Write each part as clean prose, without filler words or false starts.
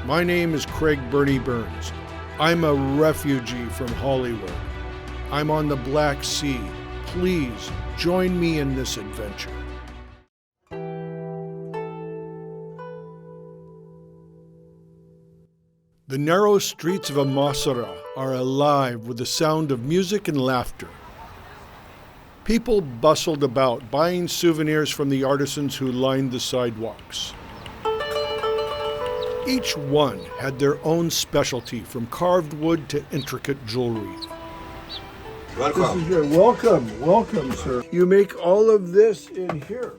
My name is Craig Burnie Burns. I'm a refugee from Hollywood. I'm on the Black Sea. Please join me in this adventure. The narrow streets of Amasra are alive with the sound of music and laughter. People bustled about, buying souvenirs from the artisans who lined the sidewalks. Each one had their own specialty, from carved wood to intricate jewelry. Welcome. Welcome, sir. You make all of this in here.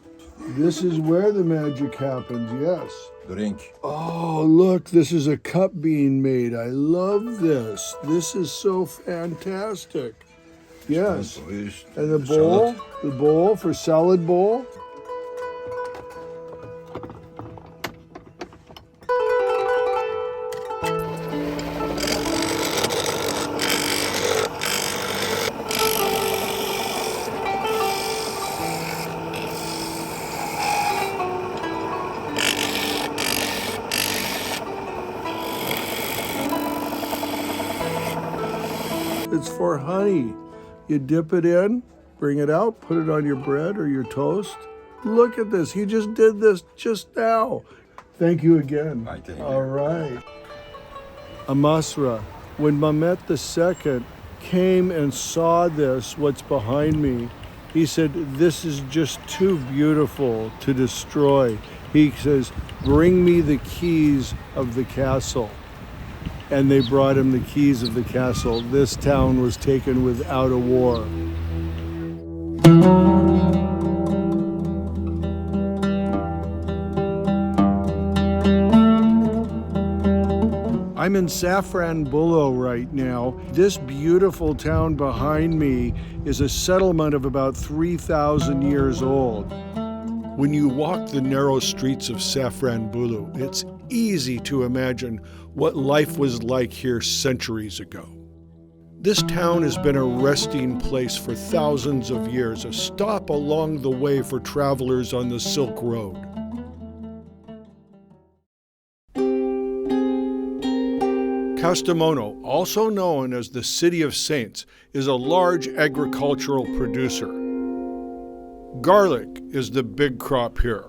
This is where the magic happens, yes. Drink. Oh, look, this is a cup being made. I love this. This is so fantastic. Yes. And the bowl for salad bowl. It's for honey. You dip it in, bring it out, put it on your bread or your toast. Look at this. He just did this just now. Thank you again. All right. Amasra. When Mehmet II came and saw this, what's behind me, he said, this is just too beautiful to destroy. He says, bring me the keys of the castle. And they brought him the keys of the castle. This town was taken without a war. I'm in Safranbolu right now. This beautiful town behind me is a settlement of about 3,000 years old. When you walk the narrow streets of Safranbolu, it's easy to imagine what life was like here centuries ago. This town has been a resting place for thousands of years, a stop along the way for travelers on the Silk Road. Kastamonu, also known as the City of Saints, is a large agricultural producer. Garlic is the big crop here.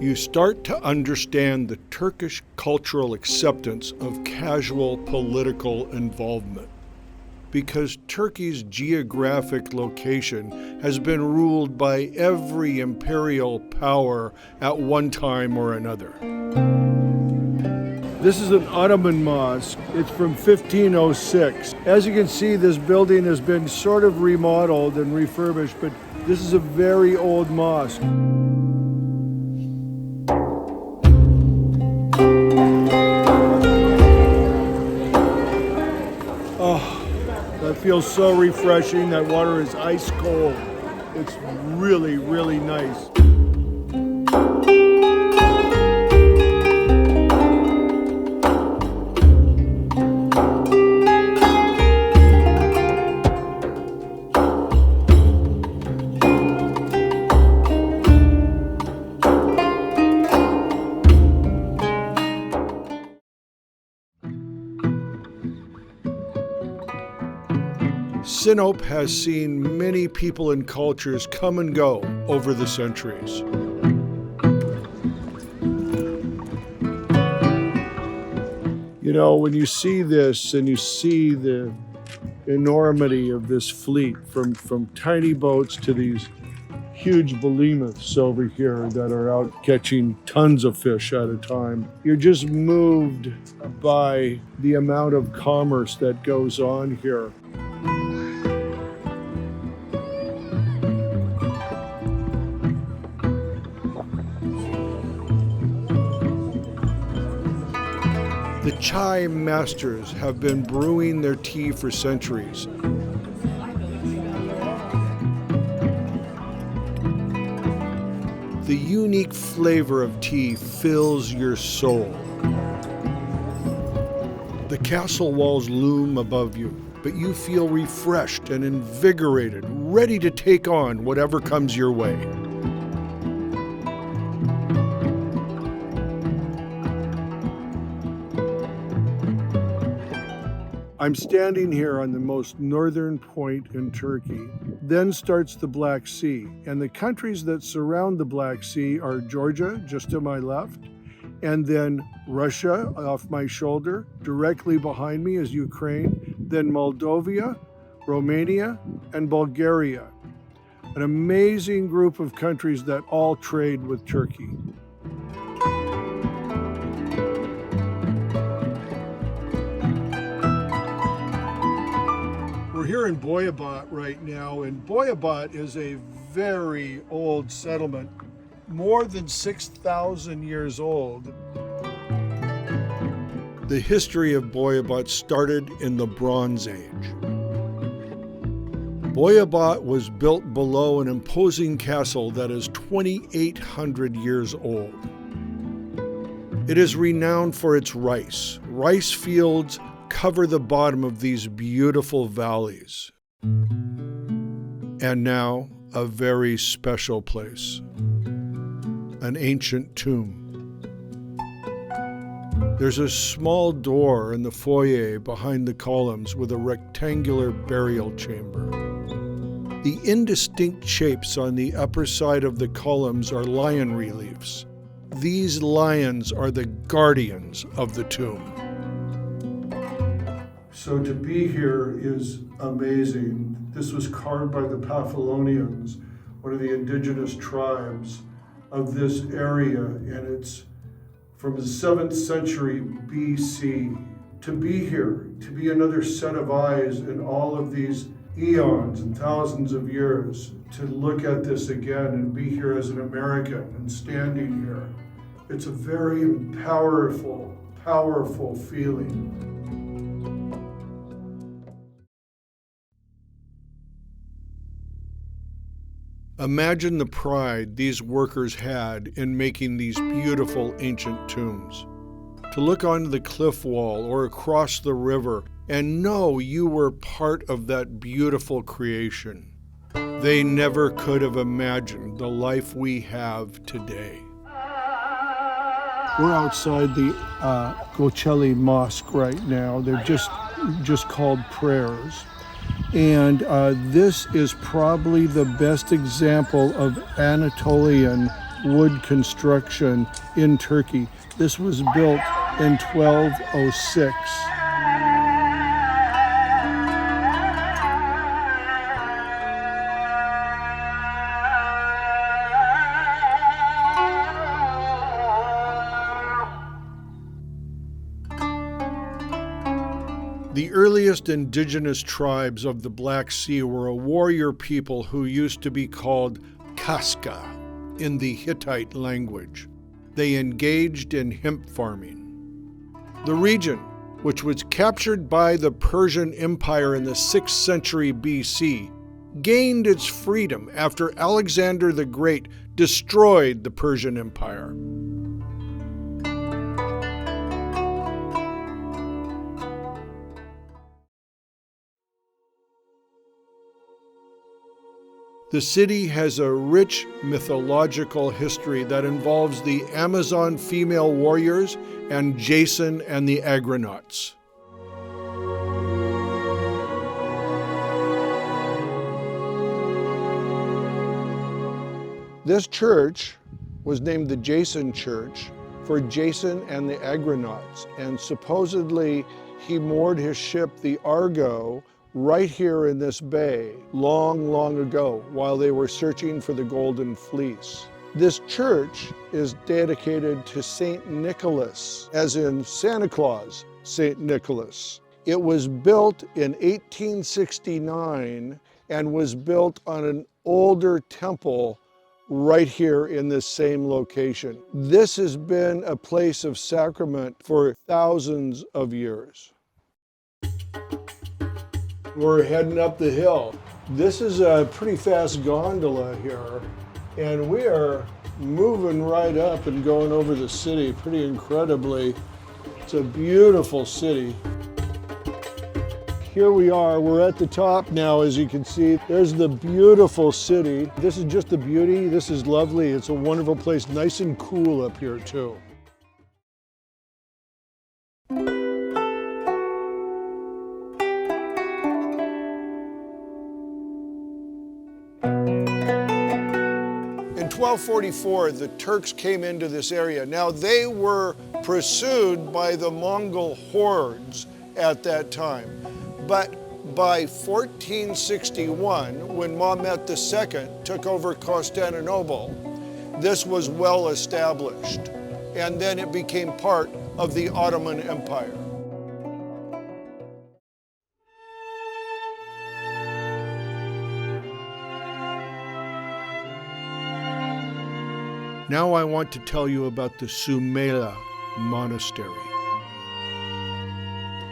You start to understand the Turkish cultural acceptance of casual political involvement, because Turkey's geographic location has been ruled by every imperial power at one time or another. This is an Ottoman mosque. It's from 1506. As you can see, this building has been sort of remodeled and refurbished, but this is a very old mosque. That feels so refreshing. That water is ice cold. It's really, really nice. Sinop has seen many people and cultures come and go over the centuries. You know, when you see this and you see the enormity of this fleet, from tiny boats to these huge behemoths over here that are out catching tons of fish at a time, you're just moved by the amount of commerce that goes on here. The chai masters have been brewing their tea for centuries. The unique flavor of tea fills your soul. The castle walls loom above you, but you feel refreshed and invigorated, ready to take on whatever comes your way. I'm standing here on the most northern point in Turkey. Then starts the Black Sea, and the countries that surround the Black Sea are Georgia, just to my left, and then Russia off my shoulder. Directly behind me is Ukraine, then Moldova, Romania, and Bulgaria. An amazing group of countries that all trade with Turkey. We're here in Boyabat right now, and Boyabat is a very old settlement, more than 6,000 years old. The history of Boyabat started in the Bronze Age. Boyabat was built below an imposing castle that is 2,800 years old. It is renowned for its rice. Rice fields cover the bottom of these beautiful valleys. And now, a very special place, an ancient tomb. There's a small door in the foyer behind the columns with a rectangular burial chamber. The indistinct shapes on the upper side of the columns are lion reliefs. These lions are the guardians of the tomb. So to be here is amazing. This was carved by the Paphlonians, one of the indigenous tribes of this area, and it's from the 7th century BC. To be here, to be another set of eyes in all of these eons and thousands of years, to look at this again and be here as an American and standing here, it's a very powerful, powerful feeling. Imagine the pride these workers had in making these beautiful ancient tombs. To look onto the cliff wall or across the river and know you were part of that beautiful creation. They never could have imagined the life we have today. We're outside the Gocelli Mosque right now. They're just called prayers. And this is probably the best example of Anatolian wood construction in Turkey. This was built in 1206. The earliest indigenous tribes of the Black Sea were a warrior people who used to be called Kaska in the Hittite language. They engaged in hemp farming. The region, which was captured by the Persian Empire in the 6th century BC, gained its freedom after Alexander the Great destroyed the Persian Empire. The city has a rich mythological history that involves the Amazon female warriors and Jason and the Argonauts. This church was named the Jason Church for Jason and the Argonauts, and supposedly he moored his ship, the Argo, right here in this bay, long, long ago, while they were searching for the Golden Fleece. This church is dedicated to St. Nicholas, as in Santa Claus, St. Nicholas. It was built in 1869 and was built on an older temple right here in this same location. This has been a place of sacrament for thousands of years. We're heading up the hill. This is a pretty fast gondola here, and we are moving right up and going over the city pretty incredibly. It's a beautiful city. Here we are, we're at the top now, as you can see. There's the beautiful city. This is just the beauty. This is lovely. It's a wonderful place, nice and cool up here too. 1244, the Turks came into this area. Now, they were pursued by the Mongol hordes at that time. But by 1461, when Mehmed II took over Constantinople, this was well established. And then it became part of the Ottoman Empire. Now I want to tell you about the Soumela Monastery.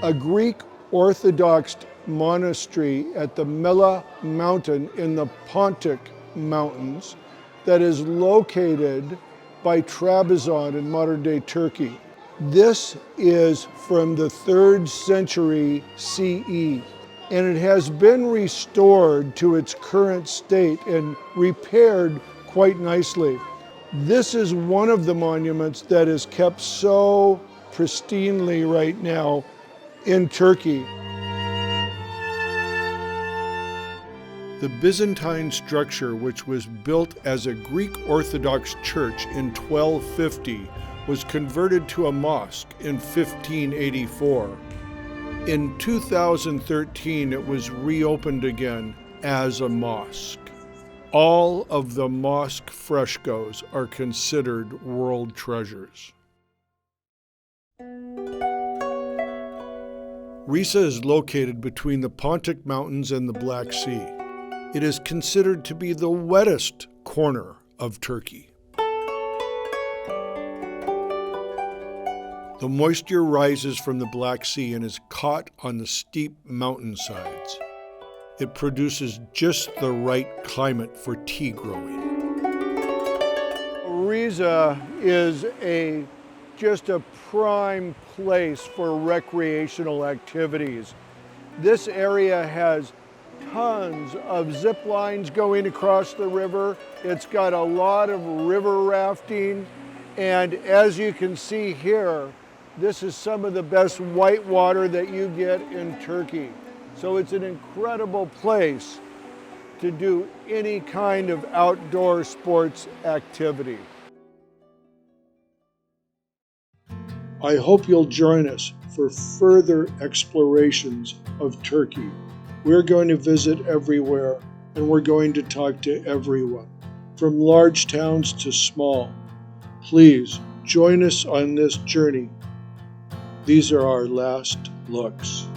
A Greek Orthodox monastery at the Mela mountain in the Pontic Mountains that is located by Trabzon in modern-day Turkey. This is from the 3rd century CE, and it has been restored to its current state and repaired quite nicely. This is one of the monuments that is kept so pristinely right now in Turkey. The Byzantine structure, which was built as a Greek Orthodox church in 1250, was converted to a mosque in 1584. In 2013, it was reopened again as a mosque. All of the mosque frescoes are considered world treasures. Rize is located between the Pontic Mountains and the Black Sea. It is considered to be the wettest corner of Turkey. The moisture rises from the Black Sea and is caught on the steep mountainsides. It produces just the right climate for tea growing. Rize is just a prime place for recreational activities. This area has tons of zip lines going across the river. It's got a lot of river rafting. And as you can see here, this is some of the best white water that you get in Turkey. So it's an incredible place to do any kind of outdoor sports activity. I hope you'll join us for further explorations of Turkey. We're going to visit everywhere, and we're going to talk to everyone, from large towns to small. Please join us on this journey. These are our last looks.